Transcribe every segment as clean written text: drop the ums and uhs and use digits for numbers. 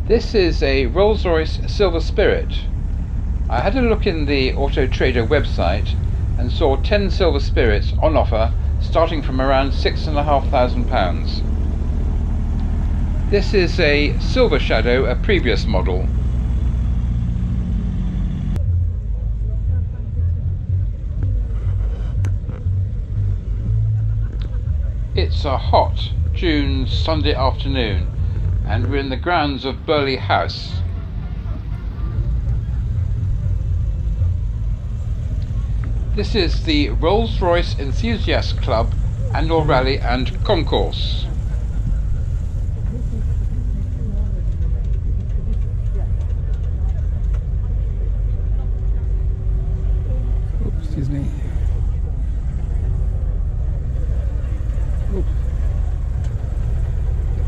This is a Rolls-Royce Silver Spirit. I had a look in the Auto Trader website and saw 10 Silver Spirits on offer starting from around £6,500. This is a Silver Shadow, a previous model. It's a hot June Sunday afternoon and we're in the grounds of Burghley House. This is the Rolls-Royce Enthusiast Club annual rally and concourse. Oops, excuse me.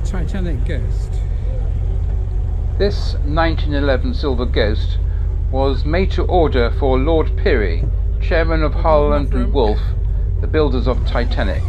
Titanic Ghost. This 1911 Silver Ghost was made to order for Lord Pirrie, chairman of Harland and Wolff, the builders of Titanic.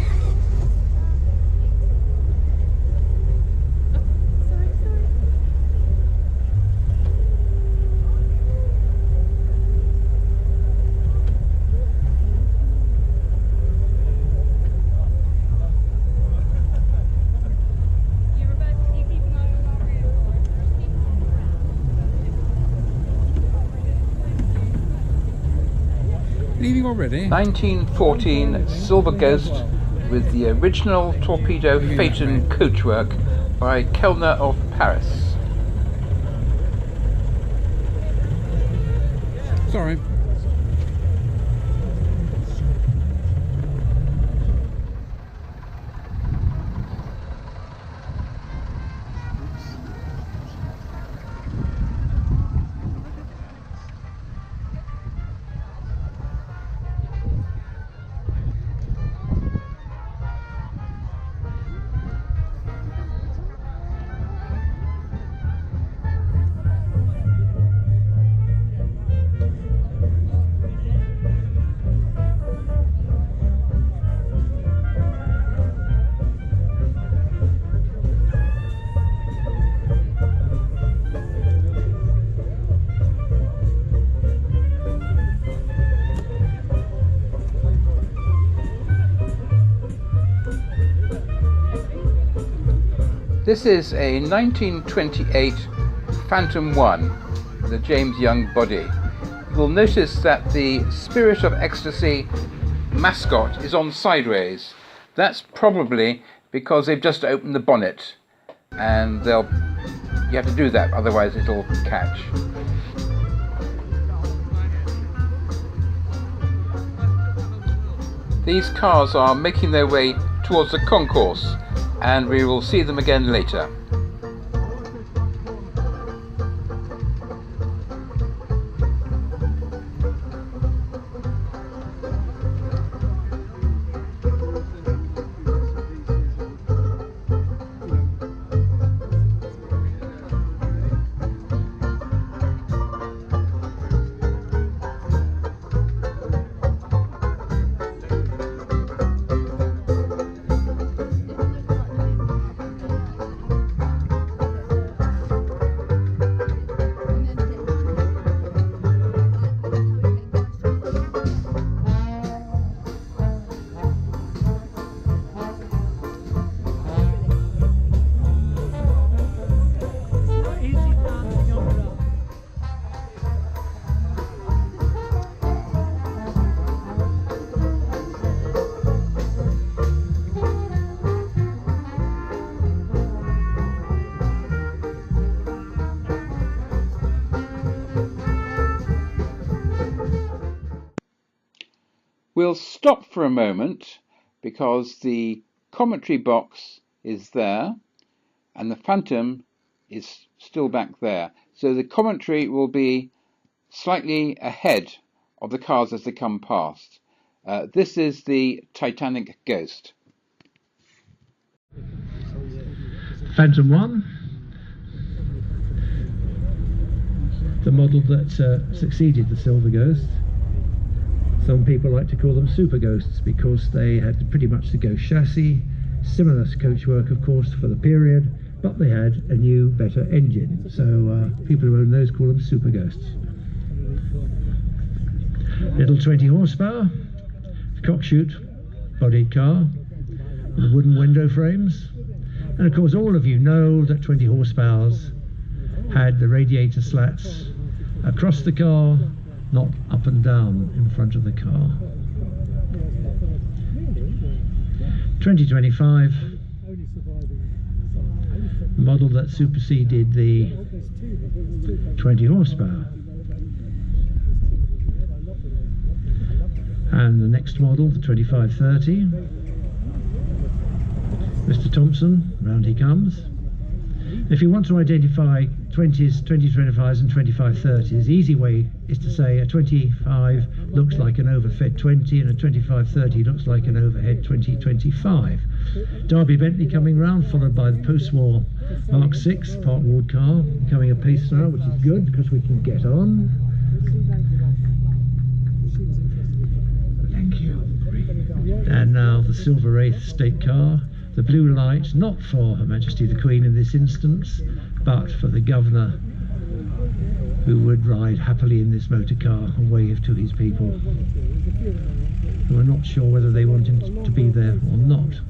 Leaving already? 1914 Silver Ghost with the original Torpedo Phaeton coachwork by Kellner of Paris. Sorry. This is a 1928 Phantom 1 with a James Young body. You'll notice that the Spirit of Ecstasy mascot is on sideways. That's probably because they've just opened the bonnet and you have to do that, otherwise it'll catch. These cars are making their way towards the concourse and we will see them again later. We'll stop for a moment because the commentary box is there and the Phantom is still back there. So the commentary will be slightly ahead of the cars as they come past. This is the Titanic Ghost. Phantom 1, the model that succeeded the Silver Ghost. Some people like to call them super ghosts because they had pretty much the ghost chassis, similar coachwork of course for the period, but they had a new, better engine. So people who own those call them super ghosts. Little 20 horsepower, Cockshoot Body car with wooden window frames. And of course all of you know that 20 horsepowers had the radiator slats across the car, not up and down in front of the car. 2025, model that superseded the 20 horsepower. And the next model, the 2530, Mr. Thompson, round he comes. If you want to identify 20s, 2025s and 2530s, the easy way is to say a 25 looks like an overfed 20 and a 2530 looks like an overhead 2025. Derby Bentley coming round, followed by the post-war Mark 6 Park Ward car, becoming a pace now, which is good because we can get on. Thank you. And now the Silver Wraith state car. The blue light, not for Her Majesty the Queen in this instance, but for the governor, who would ride happily in this motor car and wave to his people, who are not sure whether they want him to be there or not.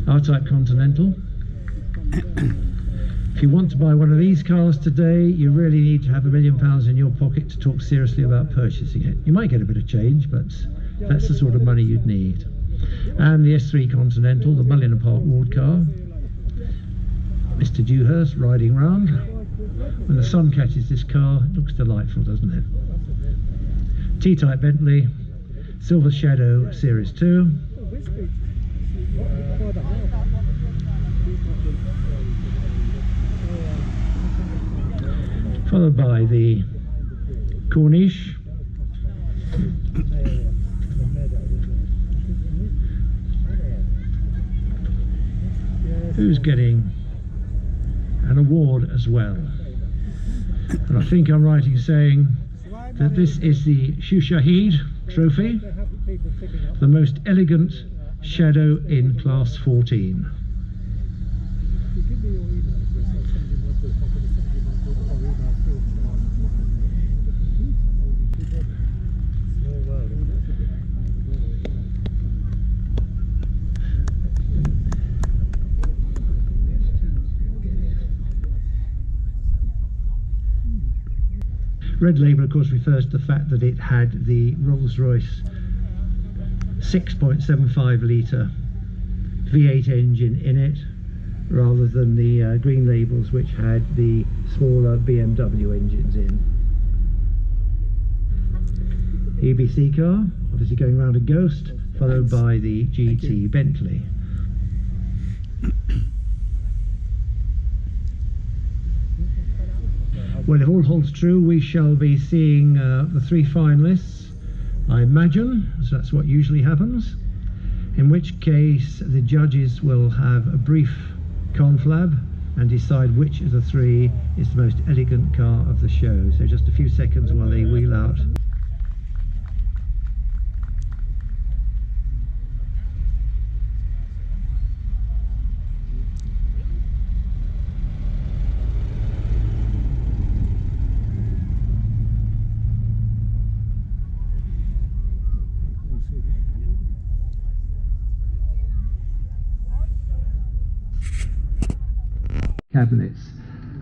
R Type Continental. If you want to buy one of these cars today, you really need to have £1 million in your pocket to talk seriously about purchasing it. You might get a bit of change, but that's the sort of money you'd need. And the S3 Continental, the Mulliner Park Ward car. Mr. Dewhurst riding round. When the sun catches this car, it looks delightful, doesn't it? T-Type Bentley, Silver Shadow Series 2. Followed by the Corniche. Who's getting an award as well. And I think I'm right in saying that this is the Shahid trophy, the most elegant shadow in class 14. Red label, of course, refers to the fact that it had the Rolls-Royce 6.75 litre V8 engine in it, rather than the green labels which had the smaller BMW engines in. EBC car, obviously going around a Ghost, followed by the GT Bentley. Well, if all holds true, we shall be seeing the three finalists, I imagine, so that's what usually happens, in which case the judges will have a brief conflab and decide which of the three is the most elegant car of the show. So just a few seconds while they wheel out. Cabinets,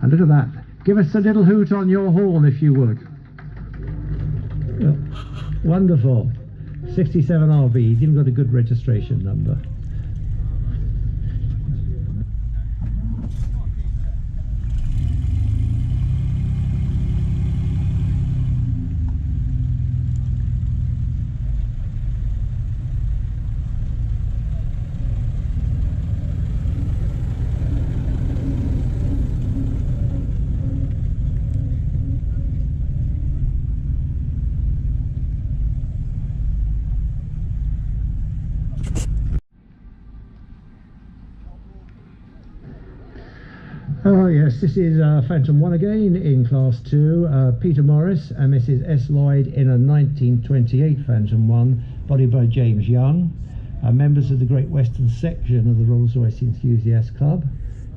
and look at that. Give us a little hoot on your horn if you would. Wonderful. 67 RB. He's even got a good registration number. Oh yes, this is Phantom 1 again in Class 2, Peter Morris and Mrs S. Lloyd in a 1928 Phantom 1, bodied by James Young. Members of the Great Western section of the Rolls-Royce Enthusiast Club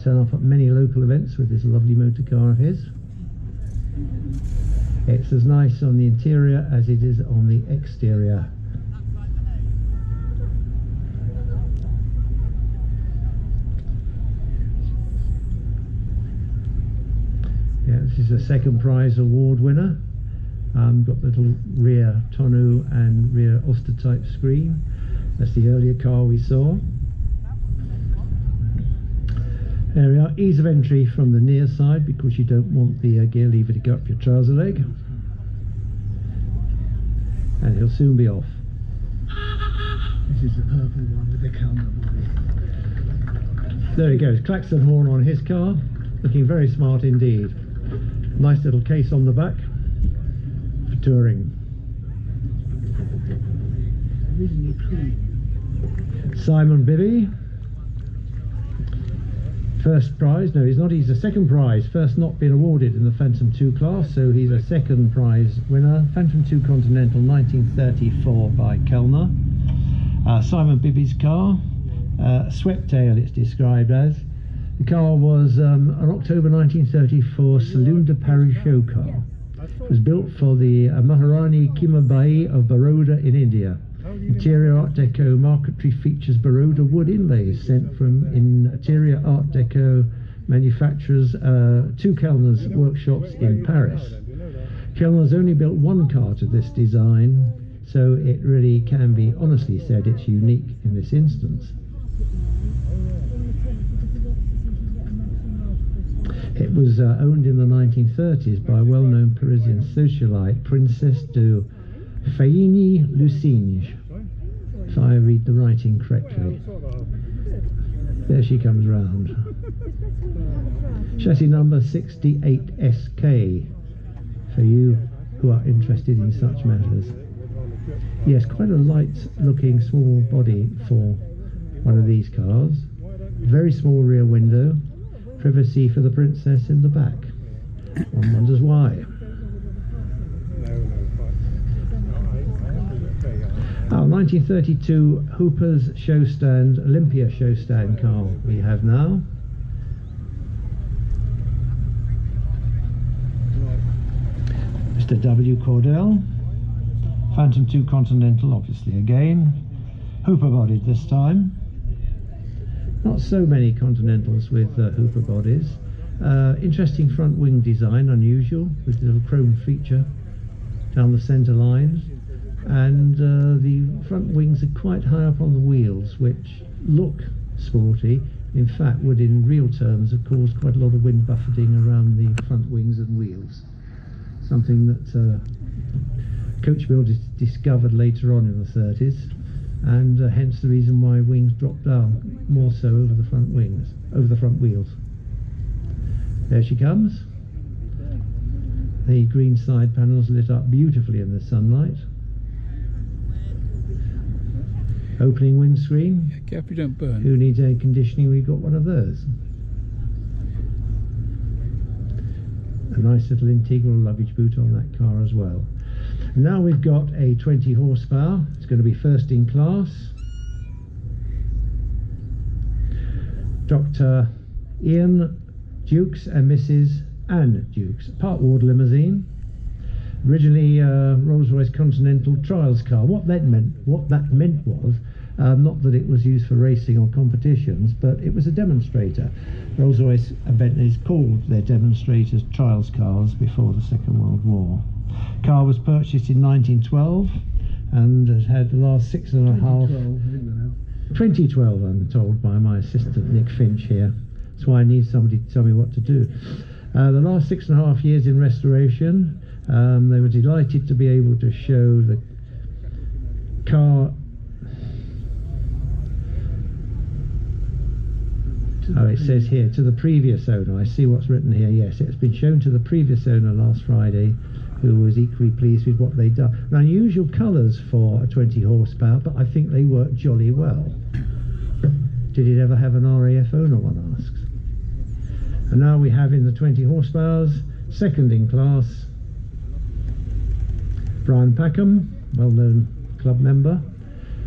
turn up at many local events with this lovely motor car of his. It's as nice on the interior as it is on the exterior. Yeah, this is a second prize award winner. Got the little rear tonneau and rear Ulster type screen. That's the earlier car we saw. There we are, ease of entry from the near side because you don't want the gear lever to go up your trouser leg. And he'll soon be off. This is the purple one with the Kellner body. There he goes, klaxon horn on his car, looking very smart indeed. Nice little case on the back for touring. Simon Bibby, first prize, no he's not, he's a second prize, first not been awarded in the Phantom 2 class, so he's a second prize winner. Phantom 2 Continental 1934 by Kellner. Simon Bibby's car, swept tail it's described as. The car was an October 1934 Saloon de Paris show car. It was built for the Maharani Kimabai of Baroda in India. Interior Art Deco marquetry features Baroda wood inlays sent from interior Art Deco manufacturers to Kellner's workshops in Paris. Kellner's only built one car to this design, so it really can be honestly said it's unique in this instance. It was owned in the 1930s by a well-known Parisian socialite, Princesse de Feuilly-Lucinge, if I read the writing correctly. There she comes round. Chassis number 68SK, for you who are interested in such matters. Yes, quite a light-looking small body for one of these cars. Very small rear window. Privacy for the princess in the back. One wonders why. Our 1932 Hooper's show stand, Olympia show stand car we have now. Mr. W. Cordell, Phantom 2 Continental obviously again, Hooper bodied this time. Not so many Continentals with Hooper bodies. Interesting front wing design, unusual, with the little chrome feature down the centre lines. And the front wings are quite high up on the wheels, which look sporty. In fact, would in real terms have caused quite a lot of wind buffeting around the front wings and wheels. Something that coach builders discovered later on in the 30s. And hence the reason why wings drop down more so over the front wings, over the front wheels. There she comes. The green side panels lit up beautifully in the sunlight. Opening windscreen. Yeah, careful you don't burn. Who needs air conditioning? We've got one of those. A nice little integral luggage boot on that car as well. Now we've got a 20 horsepower. It's going to be first in class. Dr. Ian Dukes and Mrs. Anne Dukes, part ward limousine. Originally Rolls-Royce Continental trials car. What that meant was not that it was used for racing or competitions, but it was a demonstrator. Rolls-Royce and Bentley's called their demonstrators trials cars before the Second World War. Car was purchased in 1912 and has had the last 2012 I'm told by my assistant Nick Finch here. That's why I need somebody to tell me what to do. The last 6.5 years in restoration. They were delighted to be able to show the car. Oh, it says here to the previous owner. I see what's written here. Yes, it's been shown to the previous owner last Friday, who was equally pleased with what they'd done. Now, unusual colours for a 20 horsepower, but I think they work jolly well. Did it ever have an RAF owner, one asks. And now we have in the 20 horsepowers, second in class, Brian Packham, well-known club member.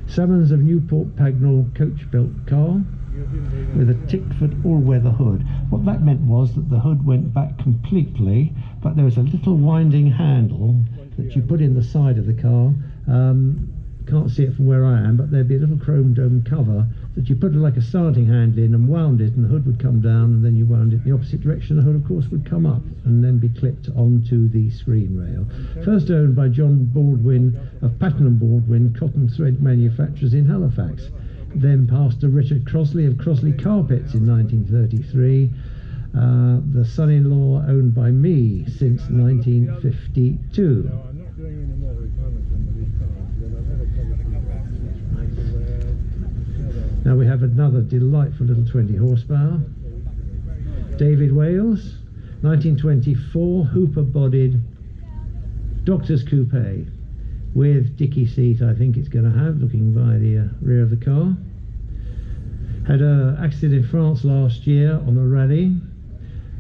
Summons of Newport Pagnell coach-built car with a Tickford all-weather hood. What that meant was that the hood went back completely, but there was a little winding handle that you put in the side of the car. Can't see it from where I am, but there'd be a little chrome dome cover that you put like a starting handle in and wound it, and the hood would come down, and then you wound it in the opposite direction. The hood, of course, would come up and then be clipped onto the screen rail. First owned by John Baldwin of Patten and Baldwin Cotton Thread Manufacturers in Halifax. Then passed to Richard Crosley of Crosley Carpets in 1933. The son-in-law owned by me since 1952. Now we have another delightful little 20 horsepower. David Wales, 1924, hooper-bodied Doctor's Coupé with dicky seat, I think it's going to have, looking by the rear of the car. Had an accident in France last year on a rally,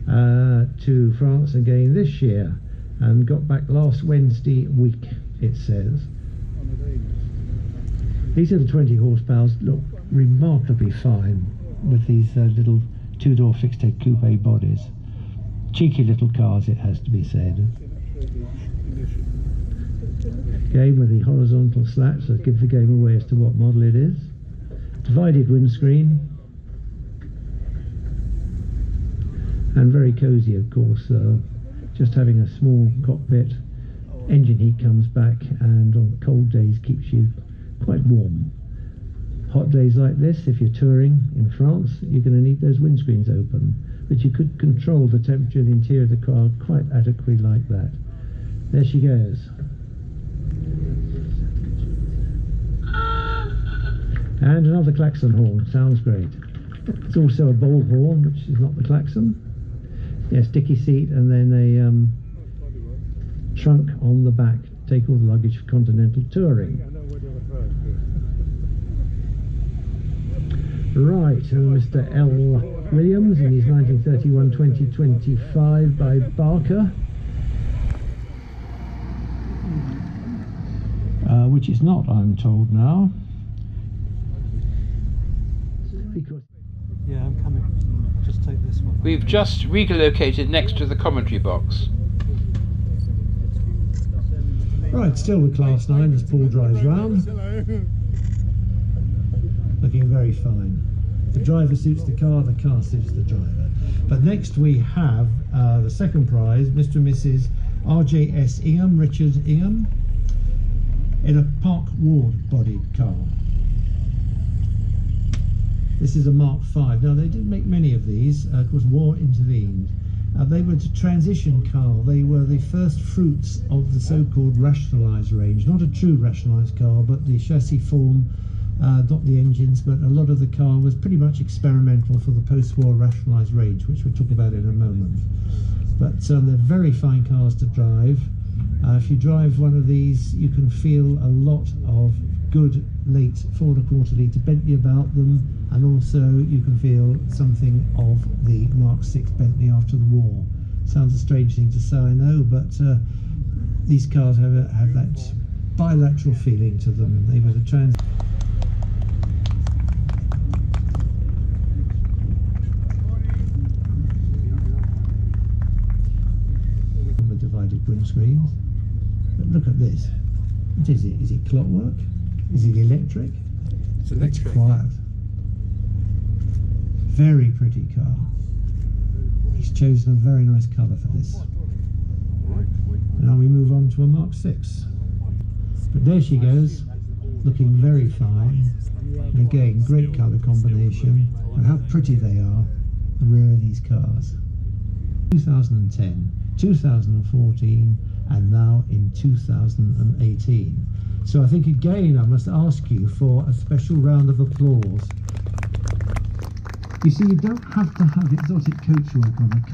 to France again this year, and got back last Wednesday week, it says. These little 20 horsepowers look remarkably fine with these little two-door fixed-head coupe bodies. Cheeky little cars, it has to be said. Again with the horizontal slats that give the game away as to what model it is. Divided windscreen. And very cosy, of course, just having a small cockpit. Engine heat comes back, and on cold days keeps you quite warm. Hot days like this, if you're touring in France, you're going to need those windscreens open, but you could control the temperature of the interior of the car quite adequately like that. There she goes. And another klaxon horn, sounds great. It's also a bowl horn, which is not the klaxon. Yes, dicky seat, and then a trunk on the back, take all the luggage for continental touring. Right, Mr. L. Williams in his 1931-2025 by Barker, which is not, I'm told now. Because yeah, I'm coming. Just take this one. We've just relocated next to the commentary box. right, still with Class 9 as Paul drives round. Looking very fine. The driver suits the car suits the driver. But next we have the second prize, Mr. and Mrs. RJS Ingham, Richard Ingham, in a Park Ward bodied car. This is a Mark V. Now they didn't make many of these, of course war intervened. They were a transition car. They were the first fruits of the so-called rationalised range. Not a true rationalised car, but the chassis form, not the engines, but a lot of the car was pretty much experimental for the post-war rationalised range, which we'll talk about in a moment. But they're very fine cars to drive. If you drive one of these, you can feel a lot of good late 4¼ litre Bentley about them, and also you can feel something of the Mark 6 Bentley after the war. Sounds a strange thing to say, I know, but these cars have that bilateral feeling to them. They were the divided windscreens. But look at this. What is it? Is it clockwork? Is it electric? It's electric. It's quiet. Very pretty car. He's chosen a very nice colour for this. Now we move on to a Mark 6. But there she goes, looking very fine. And again, great colour combination. And how pretty they are, the rear of these cars. 2010, 2014, and now in 2018. So I think again I must ask you for a special round of applause. You see, you don't have to have exotic coachwork on it.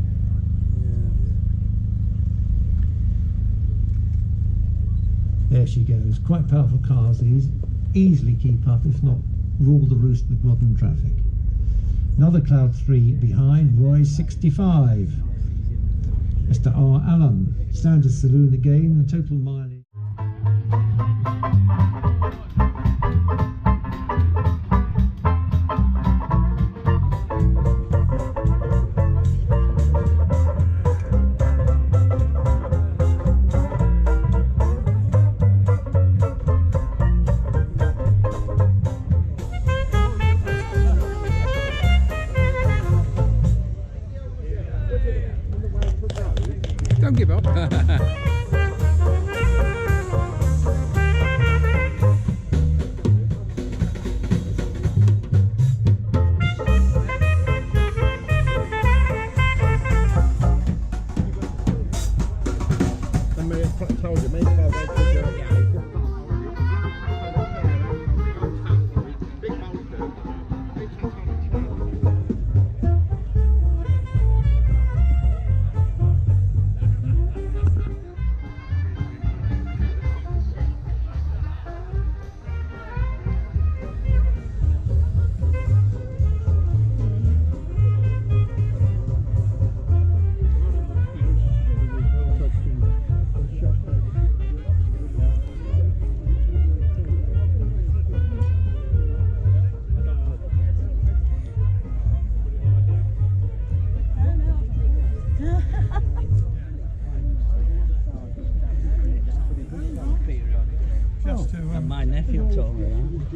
There she goes. Quite powerful cars these. Easily keep up, if not rule the roost with modern traffic. Another Cloud 3 behind, Roy 65. Mr. R. Allen. Standard saloon again, total mileage. Don't give up. My nephew told me that.